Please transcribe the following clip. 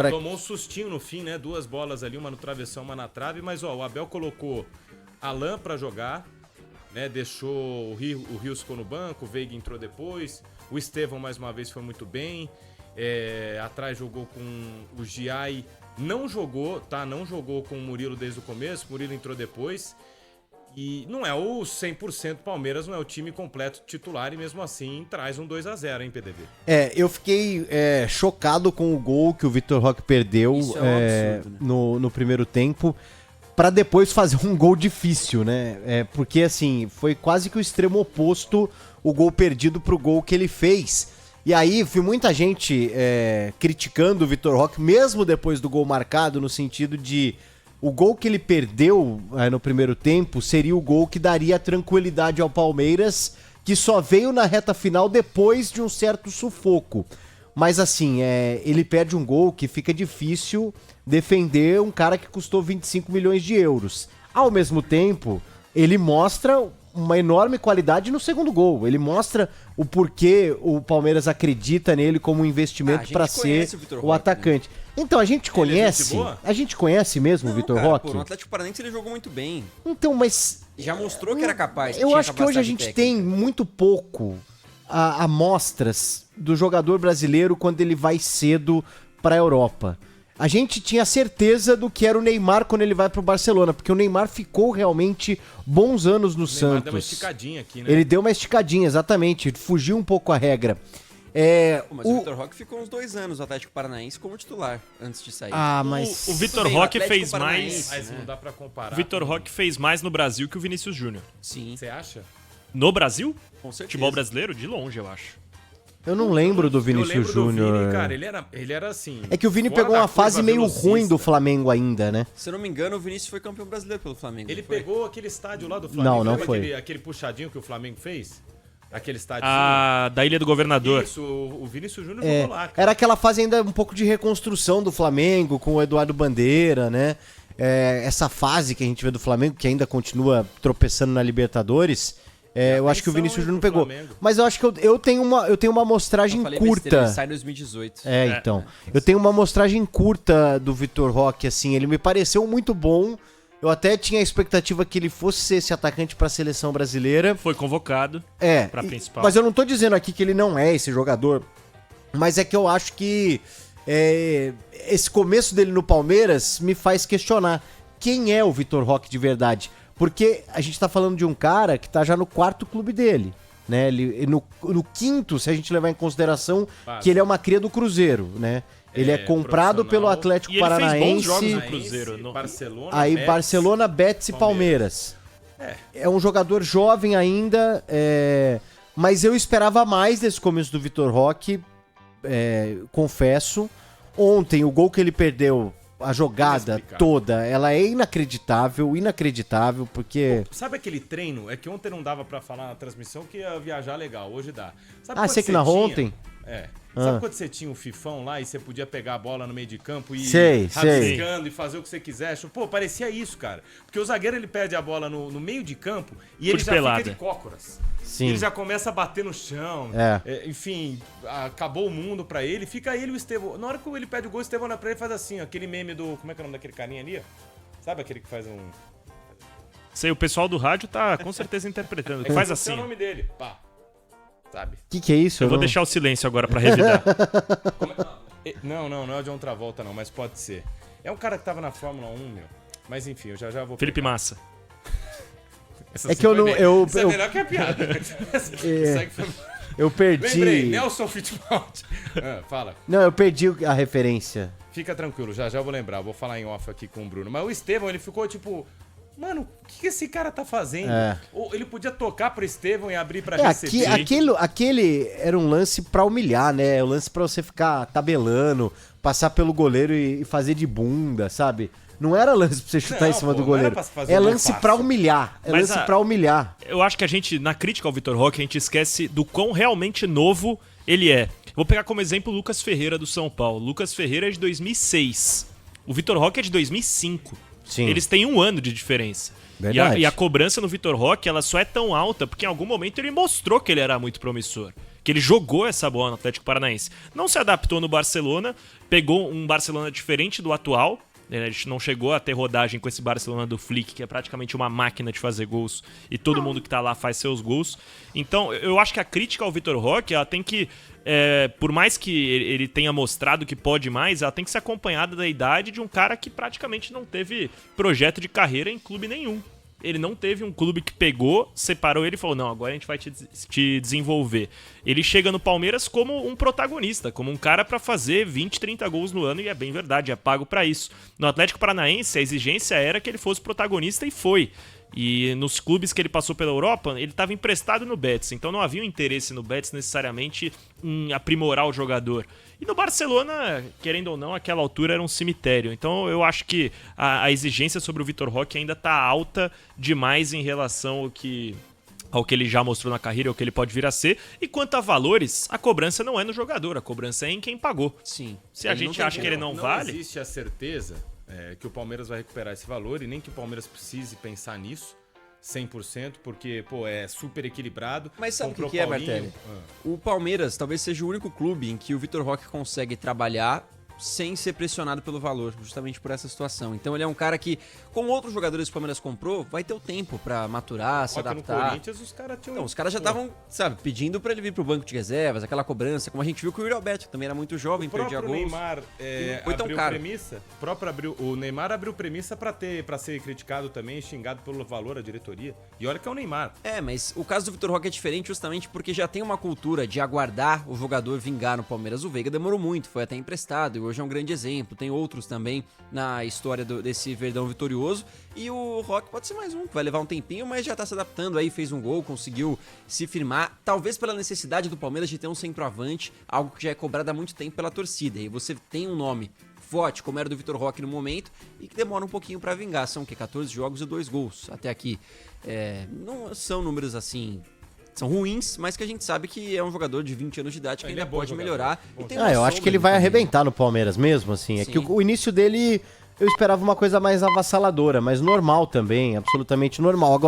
Tomou um sustinho no fim, né? 2 bolas ali, uma no travessão, uma na trave. Mas, ó, o Abel colocou Alan pra jogar, né? Deixou o Rios ficou no banco, o Veiga entrou depois. O Estevão, mais uma vez, foi muito bem. Atrás jogou com o Giai. Não jogou, tá? Não jogou com o Murilo desde o começo. O Murilo entrou depois. E não é o 100% Palmeiras, não é o time completo titular. E mesmo assim, traz um 2-0, hein, PDB? Eu fiquei chocado com o gol que o Vitor Roque perdeu Isso é um absurdo, né? no primeiro tempo, pra depois fazer um gol difícil, né? Porque, assim, foi quase que o extremo oposto o gol perdido pro gol que ele fez. E aí, vi muita gente criticando o Vitor Roque, mesmo depois do gol marcado, no sentido de o gol que ele perdeu no primeiro tempo seria o gol que daria tranquilidade ao Palmeiras, que só veio na reta final depois de um certo sufoco. Mas assim, ele perde um gol que fica difícil defender um cara que custou 25 milhões de euros. Ao mesmo tempo, ele mostra uma enorme qualidade no segundo gol. Ele mostra o porquê o Palmeiras acredita nele como um investimento para ser o atacante. Né? Então, a gente conhece? A gente conhece mesmo o Vitor Roque? No Atlético Paranaense ele jogou muito bem. Então, mas... Já mostrou que era capaz. Eu acho que hoje a gente tem muito pouco amostras do jogador brasileiro quando ele vai cedo para a Europa. A gente tinha certeza do que era o Neymar quando ele vai pro Barcelona, porque o Neymar ficou realmente bons anos no Santos. Ele deu uma esticadinha aqui, né? Ele deu uma esticadinha, exatamente, fugiu um pouco a regra. Mas o Vitor Roque ficou uns 2 anos no Atlético Paranaense como titular, antes de sair. Mas o Vitor Roque fez mais... Mas não dá pra comparar. O Vitor Roque fez mais no Brasil que o Vinícius Júnior. Sim. Você acha? No Brasil? Com certeza. Futebol brasileiro? De longe, eu acho. Eu não lembro do Vinícius Júnior. Vini, cara, ele era assim... É que o Vini pegou uma fase meio ruim do Flamengo ainda, né? Se eu não me engano, o Vinícius foi campeão brasileiro pelo Flamengo. Ele pegou aquele estádio lá do Flamengo. Não foi. Aquele puxadinho que o Flamengo fez? Aquele estádio. Da Ilha do Governador. Isso, o Vinícius Júnior jogou lá, cara. Era aquela fase ainda um pouco de reconstrução do Flamengo, com o Eduardo Bandeira, né? Essa fase que a gente vê do Flamengo, que ainda continua tropeçando na Libertadores... eu acho que o Vinícius Júnior não pegou. Flamengo. Mas eu acho que eu tenho uma amostragem curta. Ele sai em 2018. Então. Eu tenho uma amostragem curta do Vitor Roque, assim. Ele me pareceu muito bom. Eu até tinha a expectativa que ele fosse ser esse atacante pra seleção brasileira. Foi convocado pra principal. Mas eu não tô dizendo aqui que ele não é esse jogador. Mas é que eu acho que esse começo dele no Palmeiras me faz questionar quem é o Vitor Roque de verdade. Porque a gente tá falando de um cara que tá já no 4º clube dele, né? Ele, no 5º, se a gente levar em consideração que ele é uma cria do Cruzeiro, né? Ele é comprado pelo Atlético Paranaense. Ele fez bons jogos no Cruzeiro. Barcelona, Betis e Palmeiras. É um jogador jovem ainda, mas eu esperava mais desse começo do Vitor Roque, confesso. Ontem, o gol que ele perdeu... A jogada toda, ela é inacreditável, porque... Sabe aquele treino? É que ontem não dava pra falar na transmissão que ia viajar legal, hoje dá. Sabe você que narrou ontem? Sabe quando você tinha o fifão lá e você podia pegar a bola no meio de campo e ir rabiscando e fazer o que você quisesse? Pô, parecia isso, cara. Porque o zagueiro, ele perde a bola no meio de campo e ele já fica de cócoras. Sim. Ele já começa a bater no chão. Enfim, acabou o mundo pra ele. Fica ele e o Estevão. Na hora que ele pede o gol, o Estevão olha pra ele e faz assim, ó, aquele meme do... Como é que é o nome daquele carinha ali? Sabe aquele que faz um... Sei, o pessoal do rádio tá com certeza interpretando. Que faz assim. É o nome dele. Pá. Sabe? O que é isso? Eu vou deixar o silêncio agora pra revidar. Não é o John Travolta não, mas pode ser. É um cara que tava na Fórmula 1, meu. Mas enfim, eu já vou... Felipe Massa. Essa que eu não... Isso é melhor que a piada. Eu perdi... Lembrei, Nelson Fittipaldi. Fala. Não, eu perdi a referência. Fica tranquilo, já vou lembrar. Vou falar em off aqui com o Bruno. Mas o Estevão, ele ficou tipo... Mano, o que esse cara tá fazendo? Ou ele podia tocar pro Estevão e abrir pra receber. Aquele era um lance pra humilhar, né? Um lance pra você ficar tabelando, passar pelo goleiro e fazer de bunda, sabe? Não era lance pra você chutar em cima do goleiro. É lance pra humilhar. Lance pra humilhar. Eu acho que a gente, na crítica ao Vitor Roque, a gente esquece do quão realmente novo ele é. Vou pegar como exemplo o Lucas Ferreira do São Paulo. Lucas Ferreira é de 2006. O Vitor Roque é de 2005. Sim. Eles têm 1 ano de diferença. Verdade. E a cobrança no Vitor Roque, ela só é tão alta porque em algum momento ele mostrou que ele era muito promissor. que ele jogou essa bola no Atlético Paranaense. Não se adaptou no Barcelona, pegou um Barcelona diferente do atual. A gente não chegou a ter rodagem com esse Barcelona do Flick, que é praticamente uma máquina de fazer gols, e todo mundo que tá lá faz seus gols. Então, eu acho que a crítica ao Vitor Roque, ela tem que, por mais que ele tenha mostrado que pode mais, ela tem que ser acompanhada da idade de um cara que praticamente não teve projeto de carreira em clube nenhum. Ele não teve um clube que pegou, separou ele e falou, não, agora a gente vai te desenvolver. Ele chega no Palmeiras como um protagonista, como um cara pra fazer 20, 30 gols no ano, e é bem verdade, é pago pra isso. No Atlético Paranaense, a exigência era que ele fosse protagonista e foi. E nos clubes que ele passou pela Europa, ele estava emprestado no Betis, então não havia um interesse no Betis necessariamente em aprimorar o jogador. E no Barcelona, querendo ou não, aquela altura era um cemitério. Então eu acho que a exigência sobre o Vitor Roque ainda está alta demais em relação ao que ele já mostrou na carreira, ao que ele pode vir a ser. E quanto a valores, a cobrança não é no jogador, a cobrança é em quem pagou. Sim. Se a gente acha que ele não vale... Não existe a certeza que o Palmeiras vai recuperar esse valor e nem que o Palmeiras precise pensar nisso 100%, porque, pô, é super equilibrado. Mas sabe o Comprou que é, Paulinho. Martelli? O Palmeiras talvez seja o único clube em que o Vitor Roque consegue trabalhar sem ser pressionado pelo valor, justamente por essa situação. Então ele é um cara que, como outros jogadores que o Palmeiras comprou, vai ter o tempo pra maturar, se Só que no adaptar. Corinthians os caras tinham... Então, os caras já estavam, sabe, pedindo pra ele vir pro banco de reservas, aquela cobrança, como a gente viu com o Yuri Alberto, que também era muito jovem, O perdia próprio gols. Neymar não foi tão abriu caro. premissa. O Neymar abriu premissa pra ser criticado também, xingado pelo valor da diretoria. E olha que é o Neymar. Mas o caso do Vitor Roque é diferente justamente porque já tem uma cultura de aguardar o jogador vingar no Palmeiras. O Veiga demorou muito, foi até emprestado e hoje é um grande exemplo. Tem outros também na história desse Verdão vitorioso. E o Roque pode ser mais um, que vai levar um tempinho, mas já tá se adaptando aí, fez um gol, conseguiu se firmar. Talvez pela necessidade do Palmeiras de ter um centroavante, algo que já é cobrado há muito tempo pela torcida. E você tem um nome forte, como era do Vitor Roque no momento, e que demora um pouquinho pra vingar. São 14 jogos e 2 gols até aqui. Não são números assim... São ruins, mas que a gente sabe que é um jogador de 20 anos de idade que Ele ainda é bom pode jogador. melhorar. Bom E tem Eu uma acho que sombra ele vai também. arrebentar no Palmeiras mesmo, assim. É Sim. que o início dele, eu esperava uma coisa mais avassaladora, mas normal também, absolutamente normal. Agora,